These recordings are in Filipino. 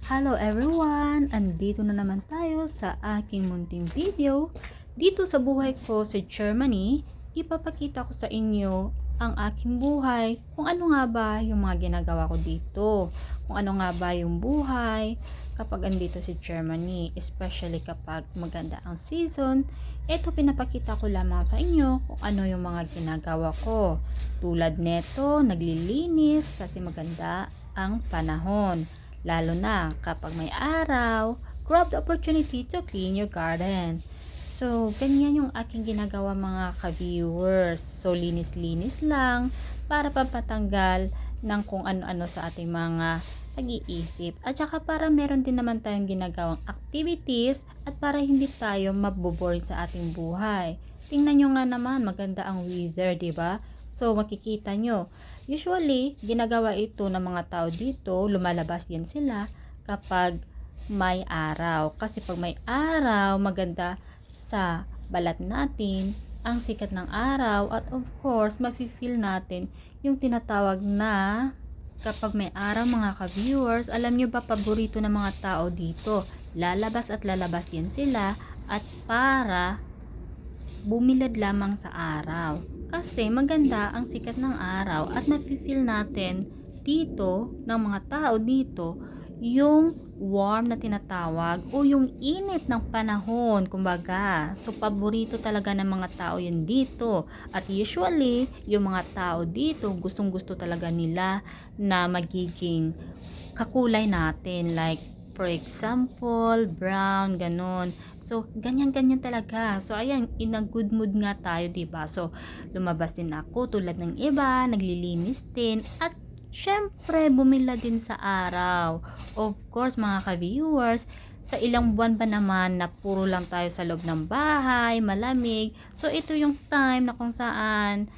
Hello everyone! Andito na naman tayo sa aking munting video. Dito sa buhay ko sa Germany, ipapakita ko sa inyo ang aking buhay, kung ano nga ba yung mga ginagawa ko dito, kung ano nga ba yung buhay kapag andito sa Germany, especially kapag maganda ang season. Ito pinapakita ko lamang sa inyo kung ano yung mga ginagawa ko. Tulad neto, naglilinis kasi maganda ang panahon. Lalo na kapag may araw, grab the opportunity to clean your garden. So, ganyan yung aking ginagawa mga ka-viewers. So, linis-linis lang para pampatanggal ng kung ano-ano sa ating mga pag-iisip. At saka para meron din naman tayong ginagawang activities at para hindi tayo mabobore sa ating buhay. Tingnan nyo nga naman, maganda ang weather, diba? So, makikita nyo. Usually, ginagawa ito ng mga tao dito, lumalabas din sila kapag may araw. Kasi pag may araw, maganda sa balat natin ang sikat ng araw at of course, mafe-feel natin yung tinatawag na kapag may araw mga ka-viewers, alam nyo ba paborito ng mga tao dito? Lalabas at lalabas yan sila at para bumilad lamang sa araw. Kasi maganda ang sikat ng araw at nafe-feel natin dito, ng mga tao dito, yung warm na tinatawag o yung init ng panahon, kumbaga. So, paborito talaga ng mga tao yan dito. At usually, yung mga tao dito, gustong-gusto talaga nila na magiging kakulay natin. Like, for example, brown, ganon. So, ganyan-ganyan talaga. So, ayan, in a good mood nga tayo, diba? So, lumabas din ako tulad ng iba, naglilinis din, at syempre, bumila din sa araw. Of course, mga ka-viewers, sa ilang buwan ba naman na puro lang tayo sa loob ng bahay, malamig. So, ito yung time na kung saan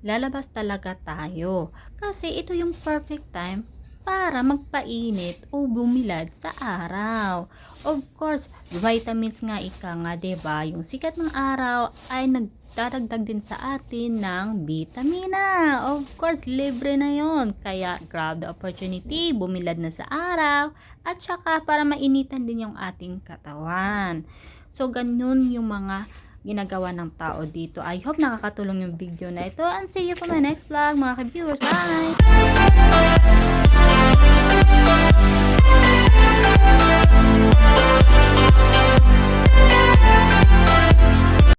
lalabas talaga tayo. Kasi ito yung perfect time para magpainit o bumilad sa araw. Of course, vitamins nga ika nga, diba? Yung sikat ng araw ay nagdadagdag din sa atin ng vitamina. Of course, libre na yon. Kaya grab the opportunity, bumilad na sa araw at saka para mainitan din yung ating katawan. So, ganun yung mga ginagawa ng tao dito. I hope nakakatulong yung video na ito and see you for my next vlog mga ka-viewers. Bye!